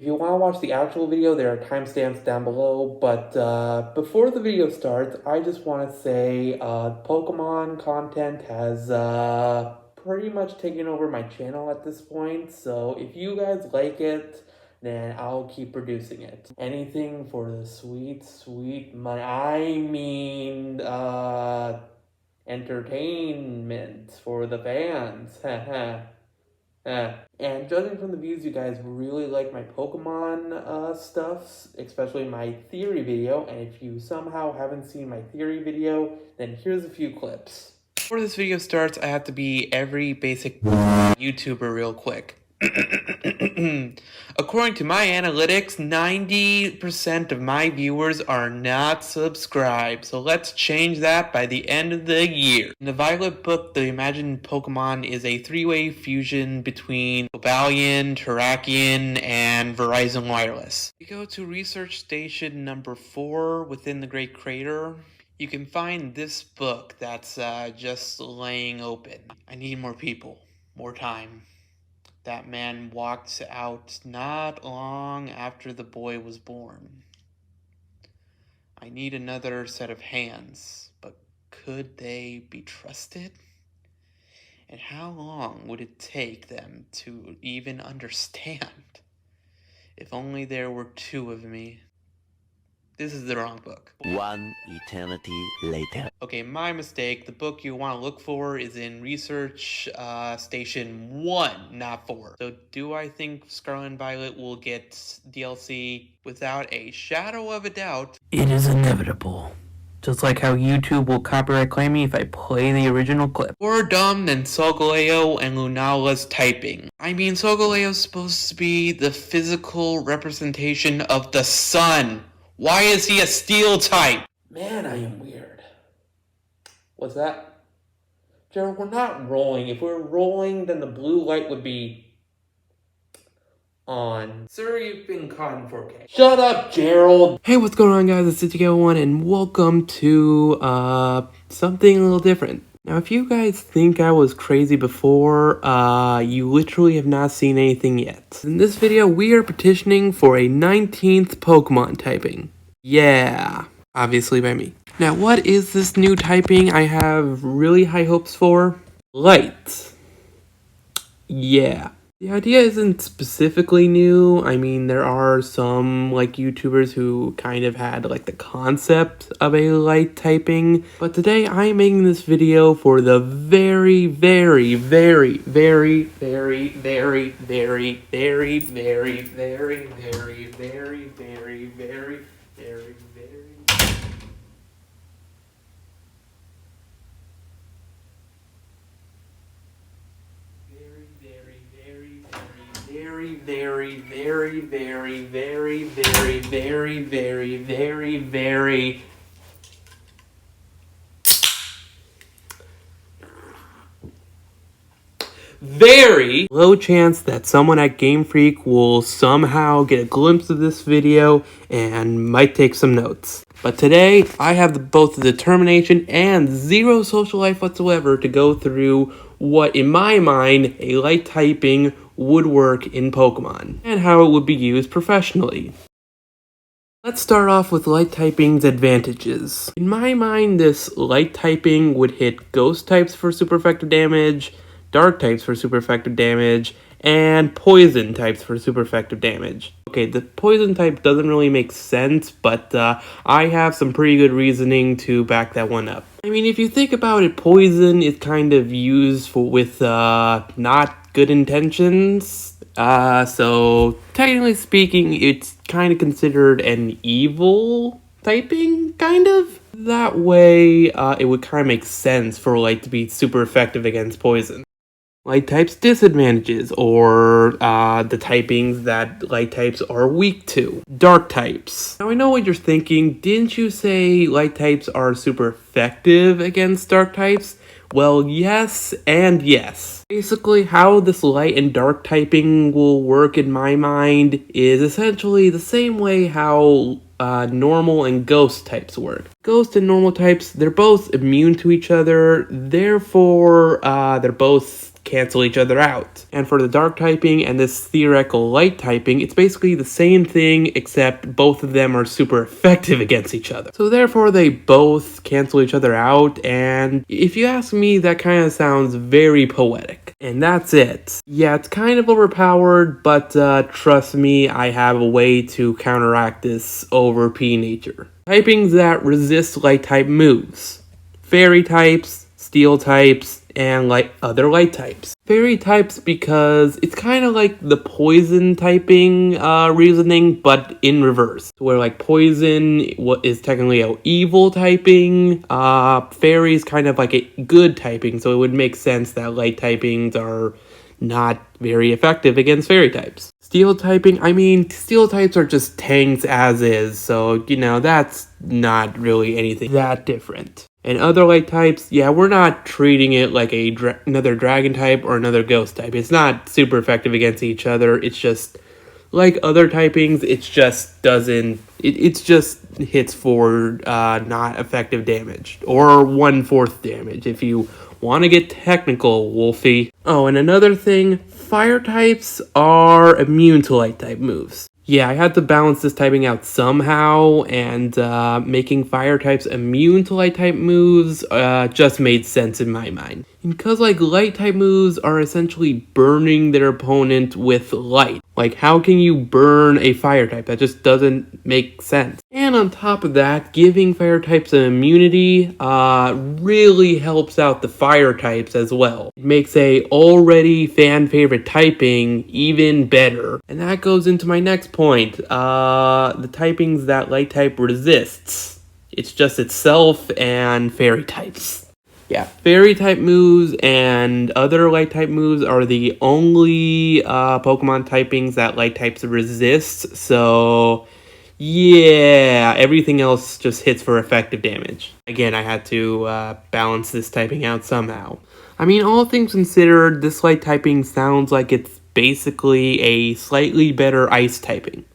If you want to watch the actual video, there are timestamps down below, but before the video starts, I just want to say Pokemon content has pretty much taken over my channel at this point, so if you guys like it, then I'll keep producing it. Anything for the sweet, sweet money. I mean, entertainment for the fans. And judging from the views, you guys really like my Pokemon stuff, especially my theory video. And if you somehow haven't seen my theory video, then here's a few clips. Before this video starts, I have to be every basic YouTuber real quick. According to my analytics, 90% of my viewers are not subscribed, so let's change that by the end of the year. In the Violet book, the imagined Pokemon is a three-way fusion between Obalion, Terrakion, and Verizon Wireless. We go to research station number 4 within the Great Crater. You can find this book that's just laying open. I need more people, more time. That man walked out not long after the boy was born. I need another set of hands, but could they be trusted? And how long would it take them to even understand? If only there were 2 of me. This is the wrong book. One eternity later. Okay, my mistake. The book you want to look for is in Research Station 1, not 4. So do I think Scarlet and Violet will get DLC? Without a shadow of a doubt. It is inevitable. Just like how YouTube will copyright claim me if I play the original clip. More dumb than Solgaleo and Lunala's typing. I mean, Solgaleo's supposed to be the physical representation of the sun. Why is he a steel type? Man, I am weird. What's that? Gerald, we're not rolling. If we're rolling, then the blue light would be on. Sir, you've been caught in 4K. Shut up, Gerald! Hey, what's going on, guys? It's City1 and welcome to something a little different. Now, if you guys think I was crazy before, you literally have not seen anything yet. In this video, we are petitioning for a 19th Pokemon typing. Yeah, obviously by me. Now, what is this new typing I have really high hopes for? Light. Yeah. The idea isn't specifically new. I mean, there are some, like, YouTubers who kind of had, like, the concept of a light typing. But today, I am making this video for the very, very, very, very, very, very, very, very, very, very, very, very, very, very, very, very low chance that someone at Game Freak will somehow get a glimpse of this video and might take some notes. But today, I have both the determination and zero social life whatsoever to go through what, in my mind, a light typing would work in Pokemon, and how it would be used professionally. Let's start off with light typing's advantages. In my mind, this light typing would hit ghost types for super effective damage, dark types for super effective damage, and poison types for super effective damage. Okay, the poison type doesn't really make sense, but I have some pretty good reasoning to back that one up. I mean, if you think about it, poison is kind of used with not good intentions. So technically speaking, it's kind of considered an evil typing, kind of. That way, it would kind of make sense for light to be super effective against poison. Light types disadvantages, or the typings that light types are weak to. Dark types. Now I know what you're thinking, didn't you say light types are super effective against dark types? Well, yes and yes. Basically, how this light and dark typing will work in my mind is essentially the same way how normal and ghost types work. Ghost and normal types, they're both immune to each other, therefore they're both cancel each other out. And for the dark typing and this theoretical light typing, it's basically the same thing, except both of them are super effective against each other. So therefore they both cancel each other out, and if you ask me, that kind of sounds very poetic. And that's it. Yeah, it's kind of overpowered, but trust me, I have a way to counteract this OP nature. Typings that resist light type moves. Fairy types, steel types, and other light types. Fairy types because it's kind of like the poison typing reasoning, but in reverse. Where like poison is technically an evil typing, fairy is kind of like a good typing, so it would make sense that light typings are not very effective against fairy types. Steel typing, I mean, steel types are just tanks as is, so, you know, that's not really anything that different. And other light types, yeah, we're not treating it like another dragon type or another ghost type. It's not super effective against each other. It's just like other typings, it just doesn't, it just hits for not effective damage, or 1/4 damage if you want to get technical, Wolfie. Oh, and another thing, fire types are immune to light type moves. Yeah, I had to balance this typing out somehow, and making fire types immune to light type moves just made sense in my mind. And because like light type moves are essentially burning their opponent with light. Like, how can you burn a fire type? That just doesn't make sense. And on top of that, giving fire types an immunity really helps out the fire types as well. It makes a already fan favorite typing even better. And that goes into my next point. The typings that light type resists. It's just itself and fairy types. Yeah, fairy type moves and other light type moves are the only Pokemon typings that light types resist, so yeah, everything else just hits for effective damage. Again, I had to balance this typing out somehow. I mean, all things considered, this light typing sounds like it's basically a slightly better ice typing.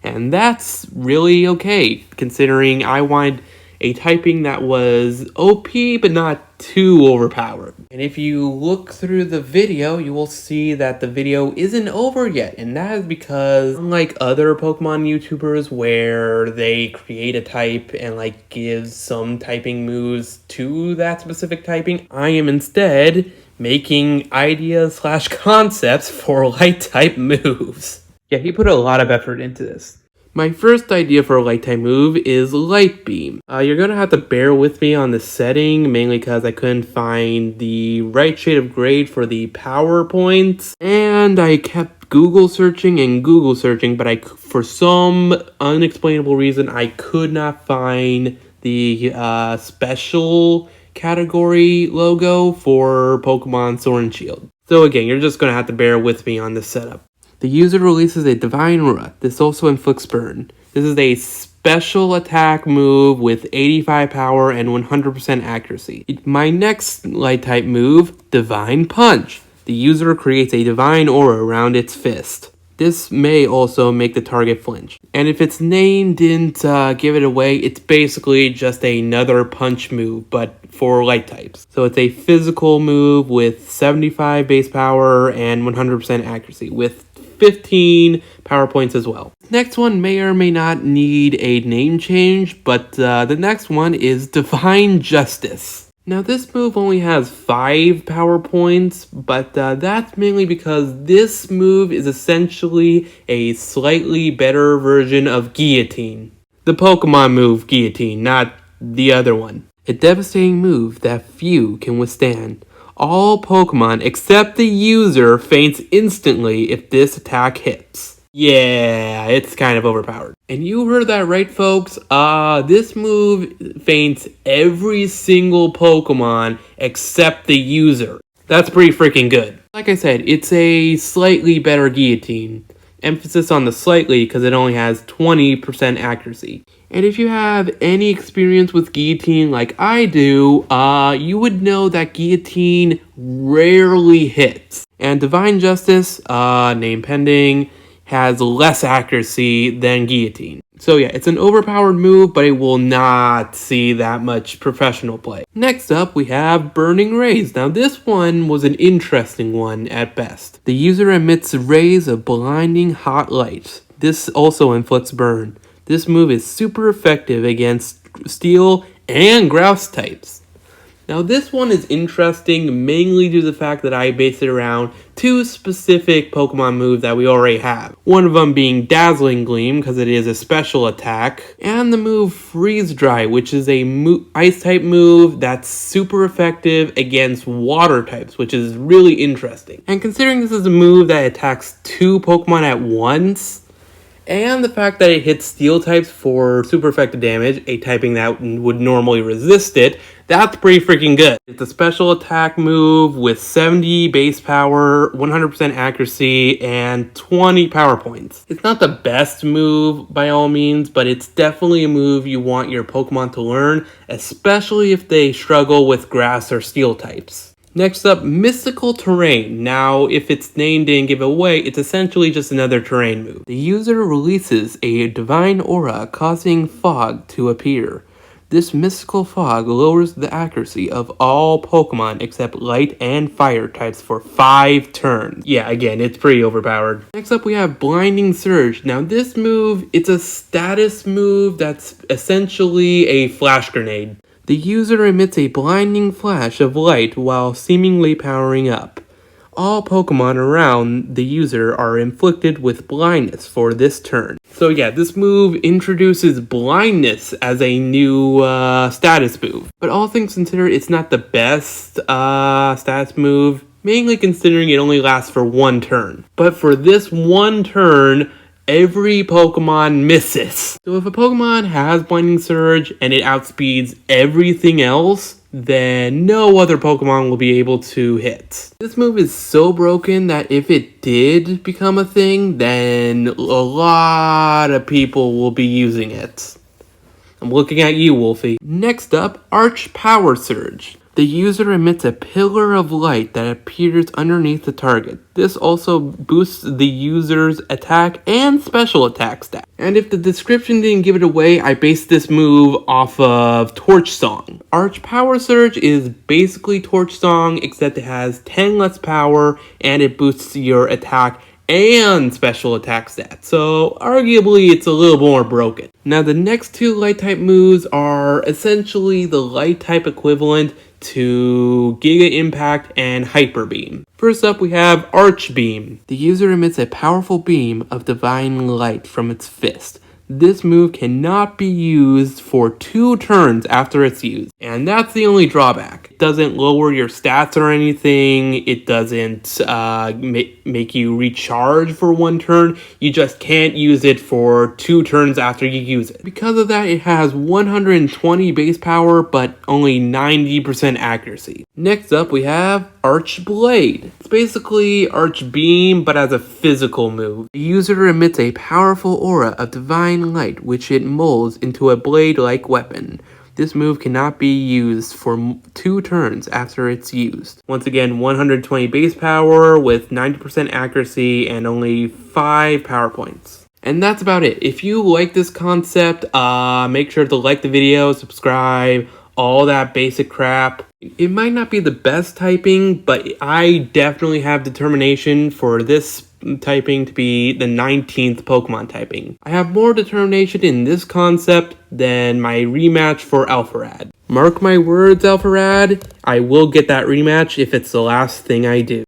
And that's really okay, considering I wanted a typing that was OP but not too overpowered. And if you look through the video, you will see that the video isn't over yet, and that is because unlike other Pokemon YouTubers where they create a type and like give some typing moves to that specific typing, I am instead making ideas / concepts for light type moves. Yeah, he put a lot of effort into this. My first idea for a light type move is Light Beam. You're going to have to bear with me on the setting, mainly because I couldn't find the right shade of gray for the PowerPoints, and I kept Google searching, but for some unexplainable reason, I could not find the special category logo for Pokemon Sword and Shield. So again, you're just going to have to bear with me on this setup. The user releases a Divine Aura. This also inflicts burn. This is a special attack move with 85 power and 100% accuracy. My next light type move, Divine Punch. The user creates a Divine Aura around its fist. This may also make the target flinch. And if its name didn't give it away, it's basically just another punch move, but for light types. So it's a physical move with 75 base power and 100% accuracy, with 15 power points as well. Next one may or may not need a name change, but the next one is Divine Justice. Now this move only has 5 power points, but that's mainly because this move is essentially a slightly better version of Guillotine. The Pokemon move Guillotine, not the other one. A devastating move that few can withstand. All Pokemon except the user faints instantly if this attack hits. Yeah, it's kind of overpowered. And you heard that right, folks. This move faints every single Pokemon except the user. That's pretty freaking good. Like I said, it's a slightly better Guillotine. Emphasis on the slightly because it only has 20% accuracy. And if you have any experience with Guillotine like I do, you would know that Guillotine rarely hits. And Divine Justice, name pending, has less accuracy than Guillotine. So yeah, it's an overpowered move, but it will not see that much professional play. Next up, we have Burning Rays. Now this one was an interesting one at best. The user emits rays of blinding hot light. This also inflicts burn. This move is super effective against steel and grouse types. Now this one is interesting mainly due to the fact that I based it around two specific Pokemon moves that we already have. One of them being Dazzling Gleam because it is a special attack, and the move Freeze Dry, which is a ice type move that's super effective against water types, which is really interesting. And considering this is a move that attacks two Pokemon at once, and the fact that it hits steel types for super effective damage, a typing that would normally resist it, that's pretty freaking good. It's a special attack move with 70 base power, 100% accuracy, and 20 power points. It's not the best move by all means, but it's definitely a move you want your Pokemon to learn, especially if they struggle with grass or steel types. Next up, Mystical Terrain. Now, if its name didn't give it away, it's essentially just another terrain move. The user releases a divine aura causing fog to appear. This mystical fog lowers the accuracy of all Pokemon except light and fire types for 5 turns. Yeah, again, it's pretty overpowered. Next up, we have Blinding Surge. Now, this move, it's a status move that's essentially a flash grenade. The user emits a blinding flash of light while seemingly powering up. All Pokemon around the user are inflicted with blindness for this turn. So yeah, this move introduces blindness as a new status move. But all things considered, it's not the best status move, mainly considering it only lasts for 1 turn. But for this 1 turn, every Pokemon misses. So if a Pokemon has Blinding Surge and it outspeeds everything else, then no other Pokemon will be able to hit. This move is so broken that if it did become a thing, then a lot of people will be using it. I'm looking at you, Wolfie. Next up, Arch Power Surge. The user emits a pillar of light that appears underneath the target. This also boosts the user's attack and special attack stat. And if the description didn't give it away, I based this move off of Torch Song. Arch Power Surge is basically Torch Song, except it has 10 less power and it boosts your attack and special attack stats, so arguably it's a little more broken. Now the next 2 light type moves are essentially the light type equivalent to Giga Impact and Hyper Beam. First up we have Arch Beam. The user emits a powerful beam of divine light from its fist. This move cannot be used for 2 turns after it's used, and that's the only drawback. It doesn't lower your stats or anything, it doesn't make you recharge for 1 turn, you just can't use it for 2 turns after you use it. Because of that, it has 120 base power, but only 90% accuracy. Next up, we have Arch Blade. It's basically Arch Beam, but as a physical move. The user emits a powerful aura of divine light, which it molds into a blade-like weapon. This move cannot be used for 2 turns after it's used. Once again, 120 base power with 90% accuracy and only 5 power points. And that's about it. If you like this concept, make sure to like the video, subscribe, all that basic crap. It might not be the best typing, but I definitely have determination for this typing to be the 19th Pokemon typing. I have more determination in this concept than my rematch for Alpharad. Mark my words, Alpharad, I will get that rematch if it's the last thing I do.